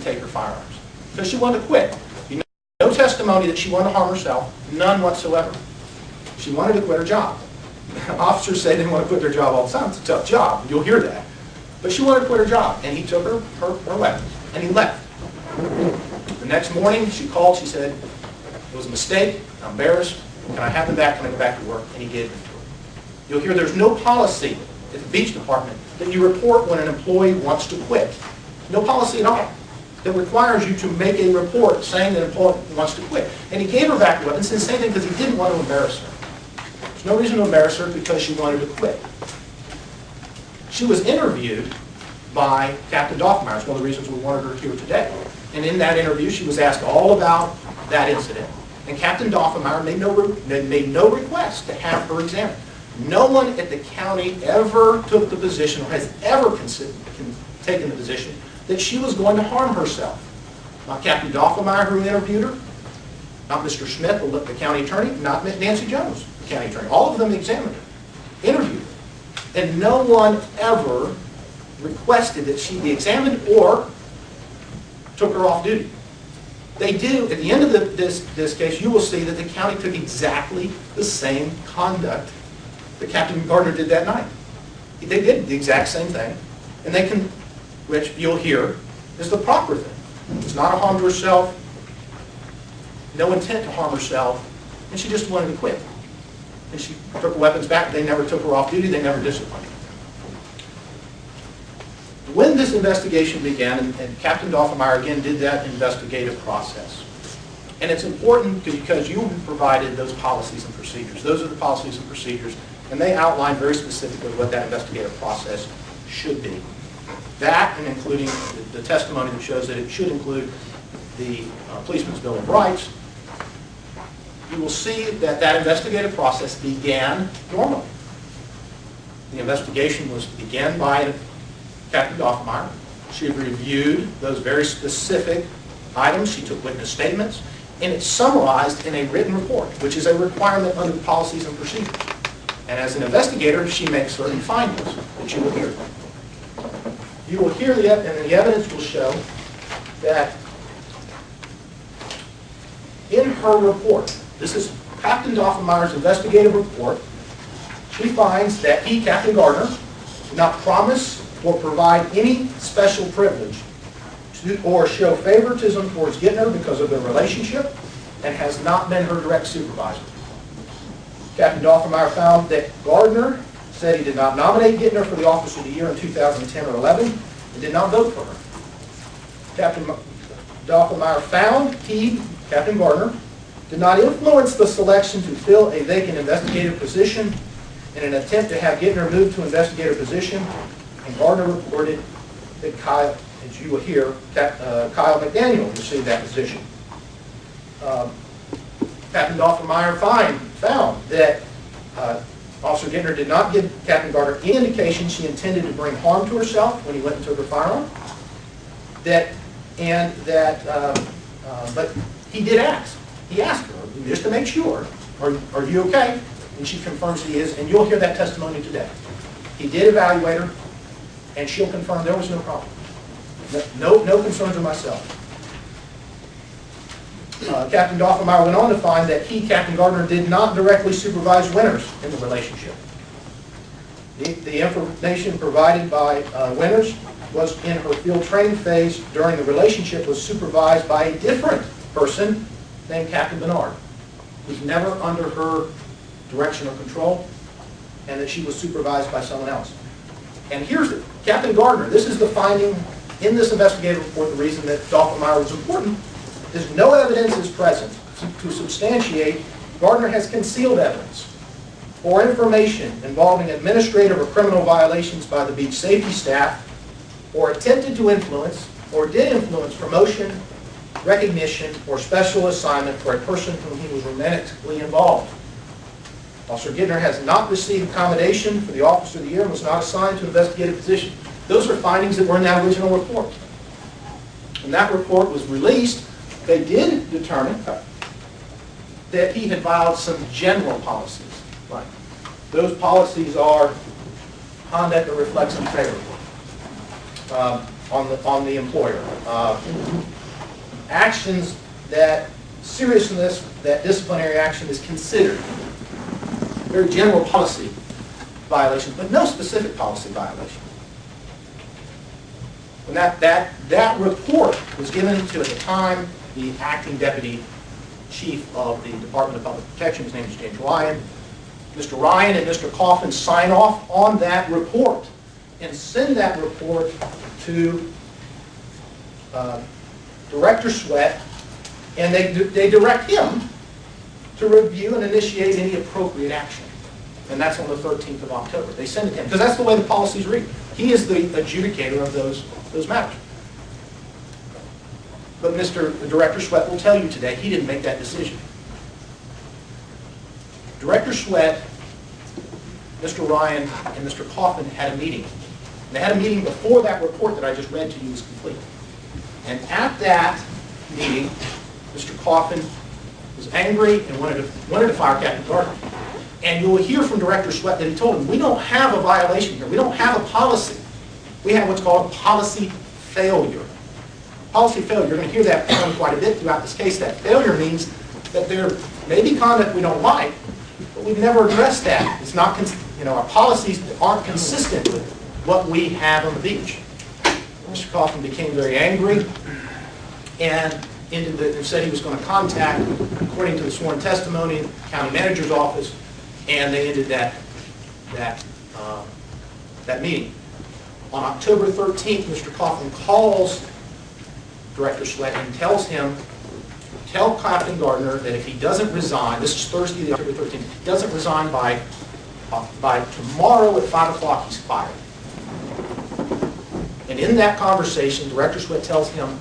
take her firearms. Because she wanted to quit. No testimony that she wanted to harm herself, none whatsoever. She wanted to quit her job. Officers say they want to quit their job all the time. It's a tough job. You'll hear that. But she wanted to quit her job, and he took her weapons, and he left. The next morning, she called. She said, it was a mistake. I'm embarrassed. Can I have them back? Can I go back to work? And he gave them to her. You'll hear there's no policy at the beach department that you report when an employee wants to quit. No policy at all that requires you to make a report saying that an employee wants to quit. And he gave her back the weapons and said the same thing because he didn't want to embarrass her. There's no reason to embarrass her because she wanted to quit. She was interviewed by Captain Doffmeyer. It's one of the reasons we wanted her here today. And in that interview, she was asked all about that incident. And Captain Doffmeyer made no request to have her examined. No one at the county ever took the position or has ever taken the position that she was going to harm herself. Not Captain Doffmeyer, who interviewed her, not Mr. Smith, the county attorney, not Nancy Jones, the county attorney. All of them examined her, interviewed her. And no one ever requested that she be examined or took her off duty. They do, at the end of this case, you will see that the county took exactly the same conduct that Captain Gardner did that night. They did the exact same thing, and they can, which you'll hear, is the proper thing. It's not a harm to herself, no intent to harm herself, and she just wanted to quit. And she took her weapons back. They never took her off duty. They never disciplined her. When this investigation began, and Captain Doffmeyer again did that investigative process, and it's important because you provided those policies and procedures. Those are the policies and procedures, and they outline very specifically what that investigative process should be. That, and including the testimony that shows that it should include the Policeman's Bill of Rights, you will see that that investigative process began normally. The investigation began by Captain Doffmeyer. She reviewed those very specific items. She took witness statements, and it's summarized in a written report, which is a requirement under the policies and procedures. And as an investigator, she makes certain findings that you will hear. You will hear and the evidence will show that in her report, this is Captain Doffmeyer's investigative report, she finds that he, Captain Gardner, did not promise or provide any special privilege or show favoritism towards Gittner because of their relationship and has not been her direct supervisor. Captain Doffmeyer found that Gardner said he did not nominate Gittner for the Office of the Year in 2010 or 11 and did not vote for her. Captain Doffmeyer found he, Captain Gardner, did not influence the selection to fill a vacant investigative position in an attempt to have Gittner moved to investigator position, and Gardner reported that Kyle, as you will hear, Kyle McDaniel received that position. Captain Doffmeyer found that Officer Gittner did not give Captain Gardner any indication she intended to bring harm to herself when he went and took her firearm. But he did ask. He asked her just to make sure, are you okay? And she confirms he is, and you'll hear that testimony today. He did evaluate her, and she'll confirm there was no problem. No concerns of myself. Captain Doffmeyer went on to find that he, Captain Gardner, did not directly supervise Winters in the relationship. The information provided by Winters was in her field training phase during the relationship was supervised by a different person named Captain Bernard, who's never under her direction or control, and that she was supervised by someone else. And here's Captain Gardner. This is the finding in this investigative report. The reason that Doffmeyer was important is no evidence is present to substantiate Gardner has concealed evidence or information involving administrative or criminal violations by the beach safety staff, or attempted to influence or did influence promotion, recognition, or special assignment for a person whom he was romantically involved. Officer Gittner has not received accommodation for the Officer of the Year and was not assigned to investigative position. Those are findings that were in that original report. When that report was released, they did determine that he had violated some general policies. Right. Those policies are conduct that reflects unfavorably. on the employer. Actions that seriousness, that disciplinary action is considered. Very general policy violations, but no specific policy violation. When that report was given to, at the time, the acting deputy chief of the Department of Public Protection, his name is James Ryan. Mr. Ryan and Mr. Coffin sign off on that report and send that report to Director Sweat, and they direct him to review and initiate any appropriate action. And that's on the 13th of October. They send it to him, because that's the way the policies read. He is the adjudicator of those matters. But Director Sweat will tell you today he didn't make that decision. Director Sweat, Mr. Ryan, and Mr. Coffin had a meeting. And they had a meeting before that report that I just read to you was complete. And at that meeting, Mr. Coffin was angry and wanted to fire Captain Gardner. And you will hear from Director Sweat that he told him, we don't have a violation here. We don't have a policy. We have what's called a policy failure. Policy failure, you're going to hear that term quite a bit throughout this case. That failure means that there may be conduct we don't like, but we've never addressed that. It's not, our policies aren't consistent with what we have on the beach. Mr. Coffin became very angry and said he was going to contact, according to the sworn testimony, the county manager's office, and they ended that meeting. On October 13th, Mr. Coffin calls Director Sweat and tells him, tell Captain Gardner that if he doesn't resign, this is Thursday, October 13th, if he doesn't resign by tomorrow at 5 o'clock, he's fired. And in that conversation, Director Sweat tells him,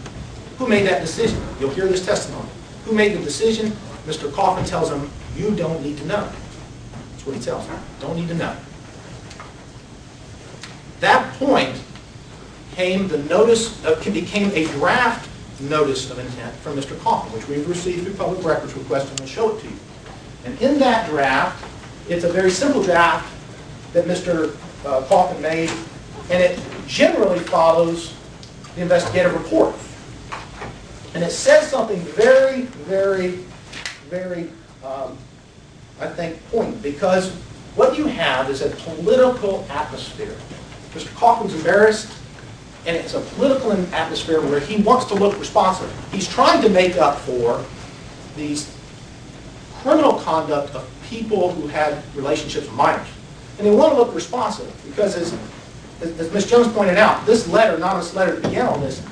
who made that decision? You'll hear this testimony. Who made the decision? Mr. Coffin tells him, you don't need to know. That's what he tells him. Don't need to know. That point became a draft notice of intent from Mr. Coffin, which we've received through public records request, and we'll show it to you. And in that draft, it's a very simple draft that Mr. Coffin made, and it generally follows the investigative report. And it says something very, very, very, I think, poignant, because what you have is a political atmosphere. Mr. Coffin's embarrassed, and it's a political atmosphere where he wants to look responsible. He's trying to make up for these criminal conduct of people who had relationships with minors. And they want to look responsible because, as Ms. Jones pointed out, this letter, anonymous letter that began on this,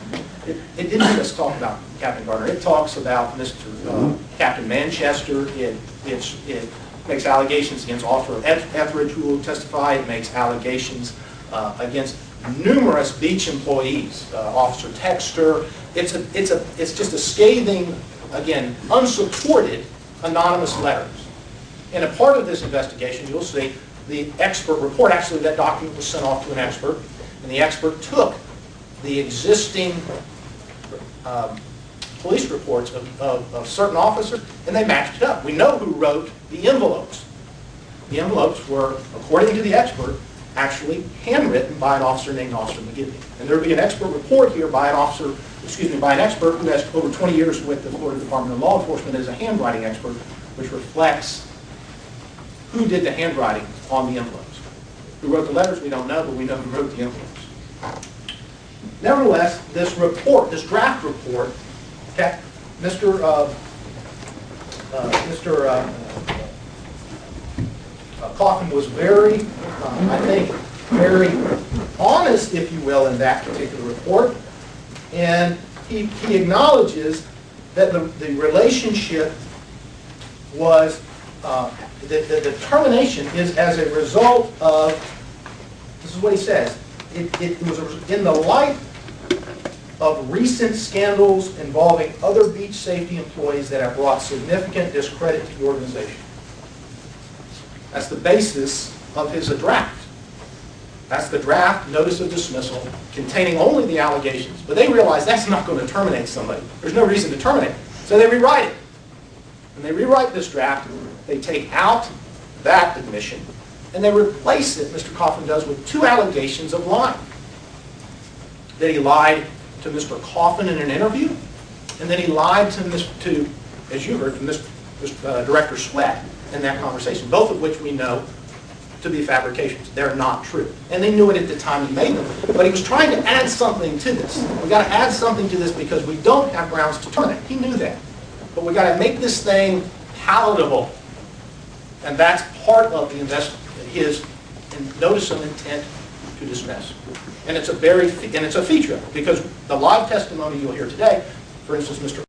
it didn't just talk about Captain Gardner. It talks about Captain Manchester. It makes allegations against Officer Etheridge, who will testify. It makes allegations against numerous beach employees, Officer Texter. It's just a scathing, again, unsupported anonymous letters. And a part of this investigation, you'll see, the expert report, actually that document was sent off to an expert, and the expert took the existing police reports of certain officers, and they matched it up. We know who wrote the envelopes. The envelopes were, according to the expert, actually handwritten by an officer named Officer McKinnon. And there will be an expert report here by an expert who has over 20 years with the Florida Department of Law Enforcement as a handwriting expert, which reflects who did the handwriting on the envelopes. Who wrote the letters, we don't know, but we know who wrote the envelopes. Nevertheless, this report, this draft report, Mr. Coffin was very, I think, very honest, if you will, in that particular report. And he acknowledges that the relationship was, the termination is as a result of, this is what he says, it was in the light of recent scandals involving other beach safety employees that have brought significant discredit to the organization. That's the basis of his draft. That's the draft notice of dismissal containing only the allegations. But they realize that's not going to terminate somebody. There's no reason to terminate. So they rewrite it. When they rewrite this draft, they take out that admission and they replace it, Mr. Coffin does, with 2 allegations of lying. that he lied to Mr. Coffin in an interview, and then he lied to as you heard, from Director Sweat in that conversation, both of which we know to be fabrications. They're not true. And they knew it at the time he made them. But he was trying to add something to this. We've got to add something to this because we don't have grounds to terminate. He knew that. But we've got to make this thing palatable. And that's part of the his notice of intent to dismiss. And it's a feature because the live testimony you'll hear today, for instance, Mr.